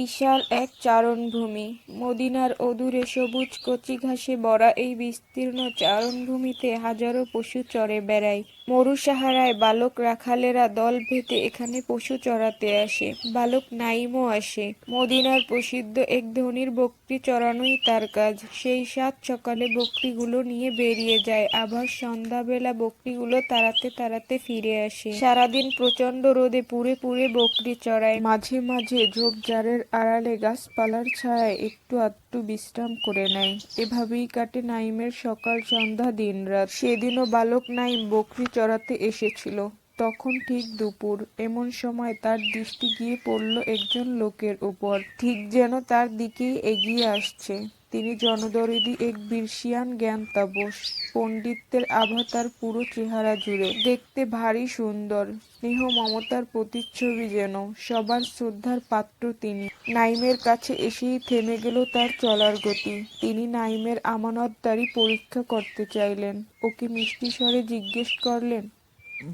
বিশাল এক চারণভূমি। মদিনার অদূরে সবুজ কচি ঘাসে ভরা এই বিস্তীর্ণ চারণভূমিতে হাজারো পশু চরে বেড়ায়। মরুসাহারায় বালক রাখালেরা দল বেঁধে এখানে পশু চরাতে আসে। বালক নাইমও আসে। মদিনার প্রসিদ্ধ এক ধনীর বকরী চরানোই তার কাজ। সেই সাত সকালে বকরীগুলো নিয়ে বেরিয়ে যায়, আবার সন্ধ্যাবেলা বকরীগুলো তাড়াতে তাড়াতে ফিরে আসে। সারাদিন প্রচণ্ড রোদে পুড়ে পুড়ে বকরী চড়ায়। মাঝে মাঝে ঝোপঝাড়ের আড়ালে গাছপালার ছায়ায় একটু আধটু বিশ্রাম করে নেয়। এভাবেই কাটে নাইমের সকাল সন্ধ্যা দিনরাত। সেদিনও বালক নাইম বকরী চড়াতে এসেছিল। তখন ঠিক দুপুর। এমন সময় তার দৃষ্টি গিয়ে পড়ল একজন লোকের উপর, ঠিক যেন তার দিকেই এগিয়ে আসছে। তিনি জনদরদী এক বিরসিয়ান জ্ঞান তাপস। পণ্ডিত্যের আভা তার পুরো চেহারা জুড়ে। দেখতে ভারী সুন্দর, স্নেহ মমতার প্রতিচ্ছবি যেন। সবার শ্রদ্ধার পাত্র তিনি। নাইমের কাছে এসেই থেমে গেল তার চলার গতি। তিনি নাইমের আমানতদারি পরীক্ষা করতে চাইলেন। ওকে মিষ্টি স্বরে জিজ্ঞেস করলেন,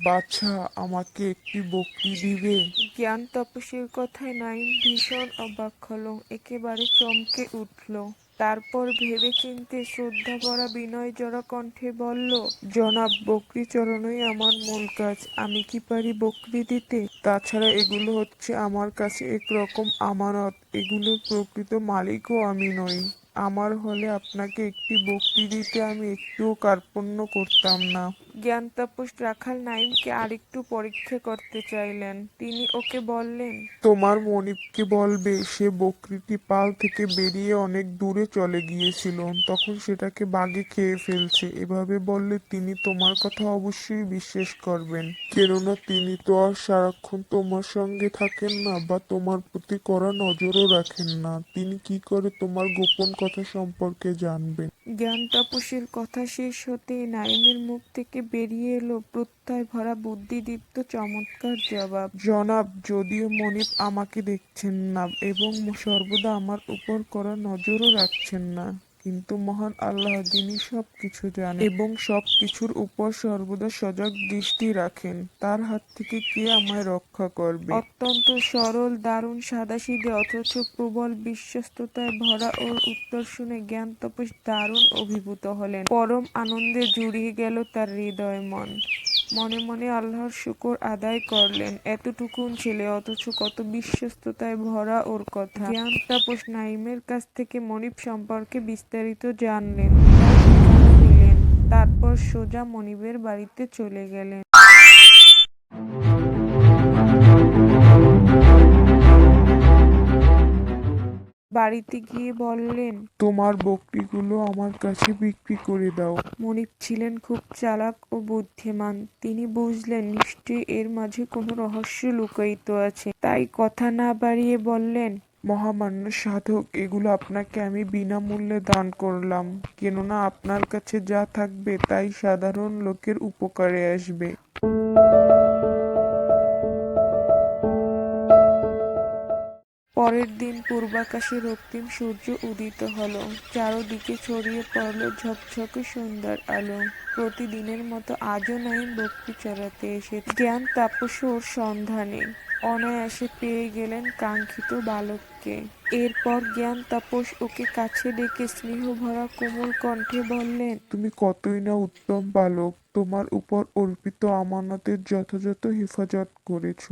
বাছা, আমাকে একটি বকরি দিবে? জ্ঞান তপস্বীর কথায় নাইম ভীষণ অবাক হলো, একেবারে চমকে উঠল। তারপর ভেবেচিন্তে শ্রদ্ধাভরা বিনয় জড়া কণ্ঠে বলল, জনাব, বকরী চড়ানোই আমার মূল কাজ। আমি কি পারি বকরী দিতে? তাছাড়া এগুলো হচ্ছে আমার কাছে একরকম আমানত। এগুলোর প্রকৃত মালিকও আমি নই। আমার হলে আপনাকে একটি বকরি দিতে আমি একটুও কার্পণ্য করতাম না। জ্ঞান তাপস রাখাল নাইমকে আরেকটু পরীক্ষা করতে চাইলেন। তিনি ওকে বললেন, তোমার মনিবকে বলবে সে বকরিটি পাল থেকে বেরিয়ে অনেক দূরে চলে গিয়েছিল, তখন সেটাকে বাঘে খেয়ে ফেলছে। এভাবে বললে তিনি তোমার কথা অবশ্যই বিশ্বাস করবেন, কেননা তিনি তো আর সারাক্ষণ তোমার সঙ্গে থাকেন না বা তোমার প্রতি কড়া নজরও রাখেন না। তিনি কি করে তোমার গোপন কথা সম্পর্কে জানবেন? জ্ঞান তাপসের কথা শেষ হতেই নাইমের মুখ থেকে বেরিয়ে এলো প্রত্যয় ভরা বুদ্ধিদীপ্ত চমৎকার জবাব। জনাব, যদিও মনিব আমাকে দেখছেন না এবং সর্বদা আমার উপর কড়া নজরও রাখছেন না, কিন্তু মহান আল্লাহ, যিনি সব কিছু জানেন এবং সব কিছুর উপর সর্বদা সজাগ দৃষ্টি রাখেন, তার হাত থেকে কে আমায় রক্ষা করবে? অত্যন্ত সরল, দারুণ সাদাসিধে অথচ প্রবল বিশ্বস্ততায় ভরা ওর উত্তর শুনে জ্ঞান তাপস দারুণ অভিভূত হলেন। পরম আনন্দে জুড়িয়ে গেল তার হৃদয় মন। মনে মনে আল্লাহর শুকর আদায় করলেন। এতটুকুন ছেলে, অথচ কত বিশ্বস্ততায় ভরা ওর কথা। জ্ঞান তাপস নাইমের কাছ থেকে মনিব সম্পর্কে বিস্তারিত জানলেন, তার ঠিকানা নিলেন। তারপর সোজা মনিবের বাড়িতে চলে গেলেন। বাড়িতে গিয়ে বললেন, তোমার বকরিগুলো আমার কাছে বিক্রি করে দাও। মনিব ছিলেন খুব চালাক ও বুদ্ধিমান। তিনি বুঝলেন নিশ্চয়ই এর মাঝে কোনো রহস্য লুকায়িত আছে, তাই কথা না বাড়িয়ে বললেন, মহামান্য সাধক, এগুলো আপনাকে আমি বিনামূল্যে দান করলাম, কেননা আপনার কাছে যা থাকবে তাই সাধারণ লোকের উপকারে আসবে। পরের দিন পূর্বাকাশে রক্তিম সূর্য উদিত হলো। চারদিকে ছড়িয়ে পড়ল ঝকঝকে সন্ধ্যার আলো। প্রতিদিনের মতো আজও নাইম বকরী চড়াতে এসেছে। জ্ঞান তাপস ওর সন্ধানে। অনায়াসে পেয়ে গেলেন কাঙ্ক্ষিত বালককে। এরপর জ্ঞান তাপস ওকে কাছে ডেকে স্নেহভরা কোমল কণ্ঠে বললেন, তুমি কতই না উত্তম বালক, তোমার উপর অর্পিত আমানতের যথাযথ হেফাজত করেছ,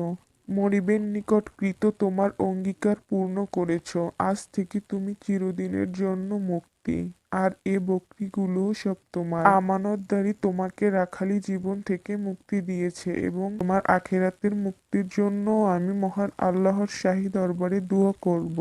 মনিবের নিকট কৃত তোমার অঙ্গীকার পূর্ণ করেছ। আজ থেকে তুমি চিরদিনের জন্য মুক্তি। আর এ বকরিগুলোও সব তোমার। আমানতদারি তোমাকে রাখালি জীবন থেকে মুক্তি দিয়েছে এবং তোমার আখেরাতের মুক্তির জন্য আমি মহান আল্লাহর শাহী দরবারে দুআ করব।